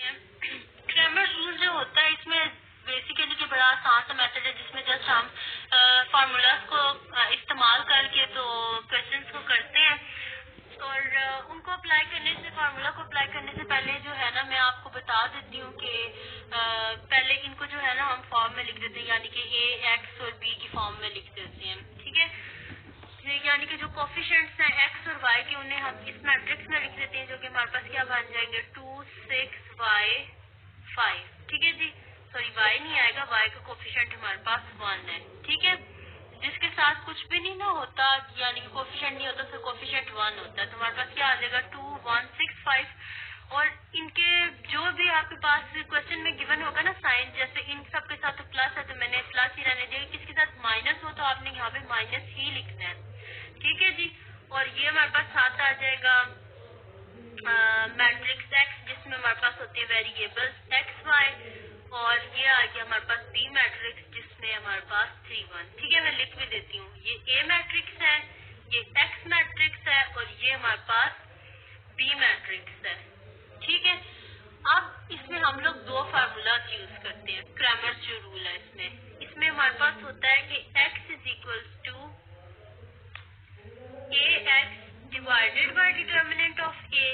Cramer's rule जो होता है इसमें बेसिकली कि बड़ा आसान सा मेथड है जिसमें जस्ट हम फार्मूलाज को इस्तेमाल करके तो क्वेश्चंस को करते हैं और उनको अप्लाई करने से फार्मूला को अप्लाई करने से पहले जो है ना मैं आपको बता देती हूँ कि पहले इनको जो है ना हम फॉर्म में लिख देते हैं, यानी कि ए एक्स और बी की फॉर्म में लिख देते हैं। ठीक है, यानी कि जो कोफिशिएंट्स हैं एक्स और वाई के उन्हें हम इस मैट्रिक्स में लिख देते हैं, जो कि हमारे पास क्या बन जाएंगे 2 6 y 5। ठीक है जी, सॉरी वाई नहीं आएगा, वाई का कोफिशिएंट हमारे पास 1 है। ठीक है, जिसके साथ कुछ भी नहीं ना होता, यानी कि कोफिशिएंट नहीं होता तो कोफिशिएंट 1 होता है, तो हमारे पास क्या आ जाएगा 2 1 6 5। और इनके जो भी आपके पास क्वेश्चन में गिवन होगा ना साइन, जैसे इन सब के साथ तो प्लस है तो मैंने प्लस ही रहने दिया, किसके साथ माइनस हो तो आपने यहाँ पे माइनस ही लिखना है। ठीक है जी, और ये हमारे पास साथ आ जाएगा मैट्रिक्स एक्स जिसमें हमारे पास होते हैं वेरिएबल्स एक्स वाई, और ये आ गया हमारे पास बी मैट्रिक्स जिसमें हमारे पास 3 1। ठीक है, मैं लिख भी देती हूँ, ये ए मैट्रिक्स है, ये एक्स मैट्रिक्स है और ये हमारे पास बी मैट्रिक्स है। ठीक है, अब इसमें हम लोग दो फार्मूला यूज करते हैं, क्रैमर्स जो रूल है इसमें हमारे पास होता है कि x is equal to A x divided by determinant of A,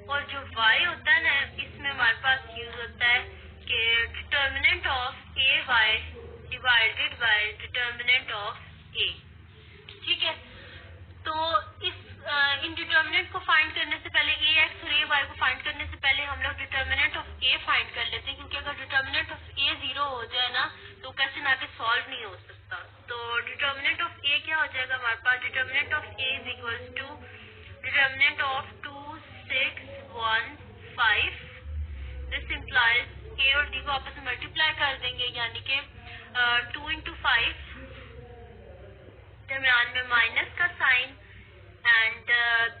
और जो y होता है ना इसमें हमारे पास यूज होता है कि determinant of A y divided by determinant of A. ठीक है, तो इस इन डिटर्मिनेंट को फाइंड करने से पहले ए एक्स और ए वाई को फाइंड करने से पहले हम लोग डिटर्मिनेंट ऑफ ए फाइंड कर लेते हैं, क्योंकि अगर डिटर्मिनेंट ऑफ ए 0 हो जाए ना तो क्वेश्चन आगे सॉल्व नहीं हो सकता। तो डिटर्मिनेंट ऑफ ए क्या हो जाएगा हमारे पास, determinant of A is equal to determinant of 2 6 1 5। This implies A और डी को आपस में मल्टीप्लाई कर देंगे, यानी कि 2 इंटू 5 दरमियान में माइनस का साइन, एंड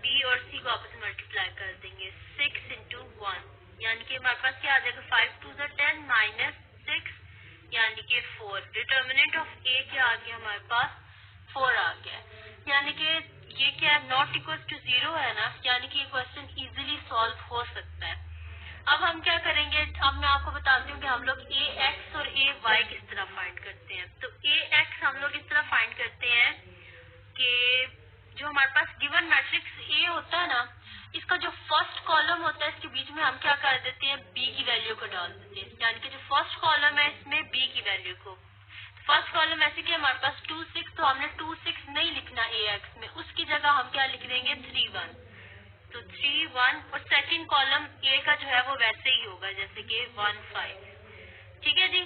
बी और सी को आपस में मल्टीप्लाई कर देंगे 6 इंटू 1, यानी कि हमारे पास क्या आ जाएगा 5 2 10 माइनस 6 यानी कि 4। डिटर्मिनेंट ऑफ ए क्या आ गया हमारे पास 4 आ गया, यानी कि ये क्या है नॉट इक्वल टू 0 है ना, यानी कि ये क्वेश्चन इजीली सॉल्व हो सकता है। अब हम क्या करेंगे, अब मैं आपको बताती हूँ कि हम लोग ए एक्स और ए वाई किस तरह फाइंड करते हैं। तो ए एक्स हम लोग इस तरह फाइंड करते हैं कि जो हमारे पास गिवन मैट्रिक्स ए होता है ना, इसका जो फर्स्ट कॉलम होता है इसके बीच में हम क्या कर देते हैं बी की वैल्यू को डाल देते हैं, यानी कि जो फर्स्ट कॉलम है इसमें बी की वैल्यू को, फर्स्ट कॉलम ऐसे कि हमारे पास 2 6, तो हमने 2 6 नहीं लिखना ए एक्स में, उसकी जगह हम क्या लिख देंगे 3 1, तो 3 1, और सेकंड कॉलम ए का जो है वो वैसे ही होगा जैसे कि 1 5। ठीक है जी,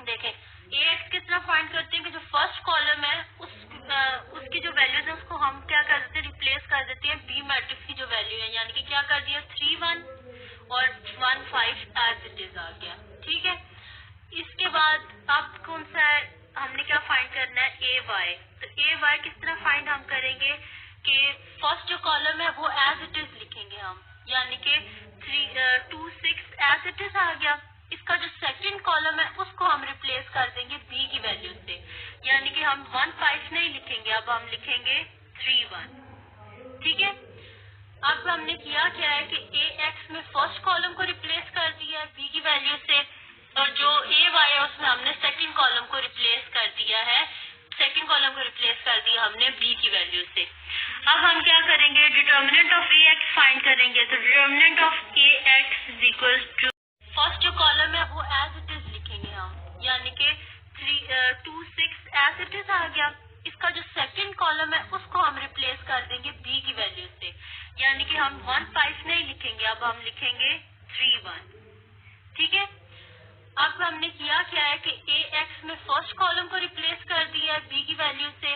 देखें ए एक्स किस तरह फाइंड करते हैं कि जो फर्स्ट कॉलम है उसकी जो वैल्यूज है उसको हम क्या कर देते हैं रिप्लेस कर देते हैं बी मैट्रिक्स की जो वैल्यू है, यानी कि क्या कर दिया 3 1 और 1 5 एज इट इज आ गया। ठीक है, इसके बाद अब कौन सा है, हमने क्या फाइंड करना है ए वाई। तो ए वाई किस तरह फाइंड हम करेंगे कि फर्स्ट जो कॉलम है वो एज इट इज लिखेंगे हम, यानी कि 2 6 एज इट इज आ गया, इसका जो सेकंड कॉलम है उसको हम रिप्लेस कर देंगे बी की वैल्यू से, यानी कि हम 1 5 नहीं लिखेंगे, अब हम लिखेंगे 3 1। ठीक है, अब हमने किया क्या है कि ए एक्स में फर्स्ट कॉलम को रिप्लेस कर दिया है बी की वैल्यू से, और जो ए वाई है उसमें हमने सेकंड कॉलम को रिप्लेस कर दिया है, सेकंड कॉलम को रिप्लेस कर दिया हमने बी की वैल्यू से। अब हम क्या करेंगे determinant of A X find करेंगे, तो determinant of A X is equal to first जो कॉलम है वो एज इट इज लिखेंगे हम, यानी कि 2 6 एज इट इज आ गया, इसका जो सेकंड कॉलम है उसको हम रिप्लेस कर देंगे बी की वैल्यू से, यानी कि हम 1 5 नहीं लिखेंगे, अब हम लिखेंगे 3 1। ठीक है, अब हमने किया क्या है कि ए एक्स में फर्स्ट कॉलम को रिप्लेस कर दिया है बी की वैल्यू से,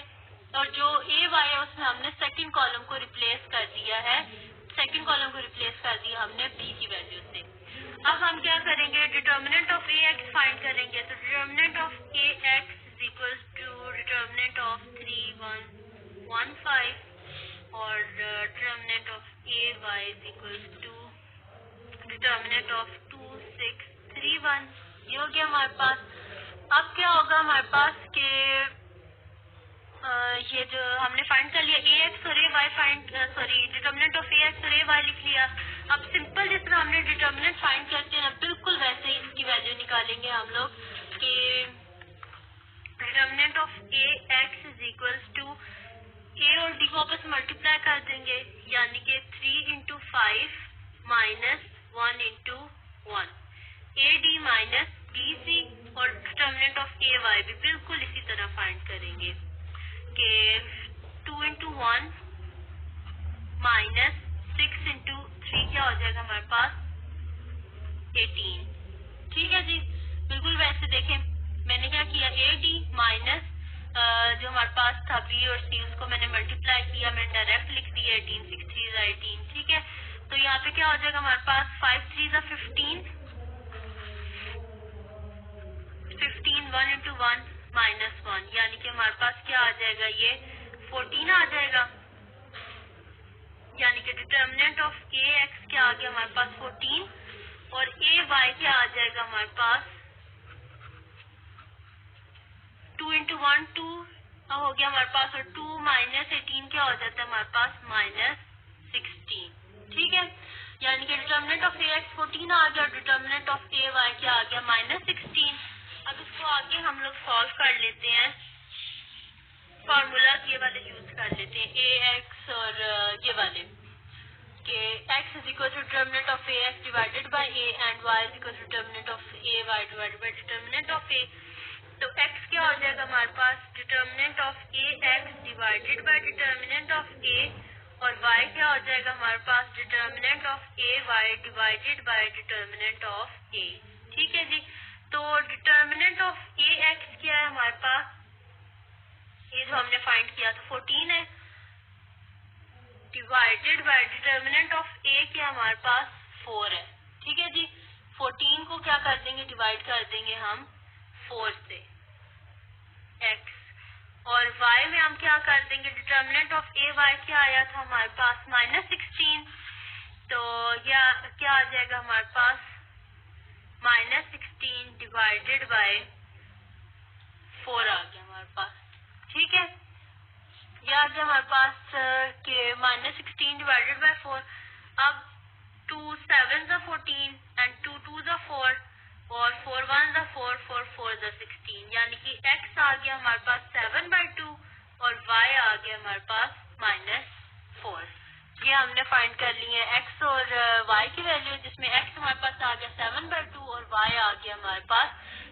और जो ए वाई है उसमें हमने सेकंड कॉलम को रिप्लेस कर दिया है, सेकंड कॉलम को रिप्लेस कर दिया हमने बी की वैल्यू से। अब हम क्या करेंगे determinant of A X find करेंगे, तो determinant of A X is equal to determinant of 3 1 1 5 और determinant of A Y is equal to determinant of 2 6 3 1। ये हो गया हमारे पास। अब क्या होगा हमारे पास के ये जो हमने फाइंड कर लिया ए एक्स और A y find, sorry determinant of A x और ए वाई लिख लिया। अब सिंपल जिस तरह हमने डिटर्मिनेंट फाइंड कर इक्वल्स टू ए और डी को आपस में मल्टीप्लाई कर देंगे, यानी कि 3 into 5 minus 1 into 1, A D minus B C, और डिटर्मिनेंट ऑफ ए वाई भी बिल्कुल इसी तरह फाइंड करेंगे कि 2 इंटू 1 माइनस 6 इंटू 3 क्या हो जाएगा हमारे पास 18। ठीक है जी, बिल्कुल वैसे देखें मैंने क्या किया, ए डी माइनस जो हमारे पास था बी और सी उसको मैंने मल्टीप्लाई किया, मैंने डायरेक्ट लिख दिया 18, 6 3 18। ठीक है, तो यहाँ पे क्या हो जाएगा हमारे पास 5 3 15, 15 1 इंटू 1 माइनस 1, यानी कि हमारे पास क्या आ जाएगा, ये 14 आ जाएगा, यानी कि डिटर्मिनेंट ऑफ ए एक्स क्या आ गया हमारे पास 14, और ए वाई क्या आ जाएगा हमारे पास 2 इंटू 1 2 हो गया हमारे पास, और 2 माइनस 18 क्या हो जाता है हमारे पास माइनस 16। ठीक है, यानी कि डिटर्मिनेंट ऑफ ए एक्स 14 आ गया और डिटर्मिनेंट ऑफ ए वाई क्या आ गया माइनस 16। अब इसको आगे हम लोग सॉल्व कर लेते हैं, फॉर्मूला ये वाले यूज कर लेते हैं ए एक्स और ये वाले कि x is equal to determinant of A x divided by A and y is equal to determinant of A y divided by determinant of A. तो x क्या हो जाएगा हमारे पास determinant of A x divided by determinant of A, और y क्या हो जाएगा हमारे पास determinant of A y divided by determinant of A. ठीक है जी, तो डिटर्मिनेंट ऑफ ए एक्स क्या है हमारे पास, ये जो हमने फाइंड किया था 14 है, डिवाइडेड बाय डिटर्मिनेंट ऑफ ए क्या हमारे पास 4 है। ठीक है जी, 14 को क्या कर देंगे, डिवाइड कर देंगे हम 4 से x, और y में हम क्या कर देंगे, डिटर्मिनेंट ऑफ ए वाई क्या आया था हमारे पास माइनस 16, तो यह क्या आ जाएगा हमारे पास माइनस 16 डिवाइडेड बाय 4 आ गया हमारे पास। ठीक है, यह आ गया हमारे पास के माइनस 16 डिवाइडेड बाय 4। अब 2 7 14 एंड 2 2 4 और 4 1 4 4 4 16, यानी कि x आ गया हमारे पास 7/2 और y आ गया हमारे पास -4। ये हमने फाइंड कर ली है x और y की वैल्यू, जिसमें x हमारे पास आ गया 7/2 और y आ गया हमारे पास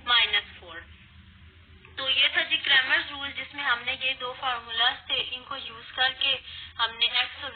-4। तो ये था जी क्रैमर्स रूल, जिसमें हमने ये दो फार्मूलाज थे, इनको यूज करके हमने x और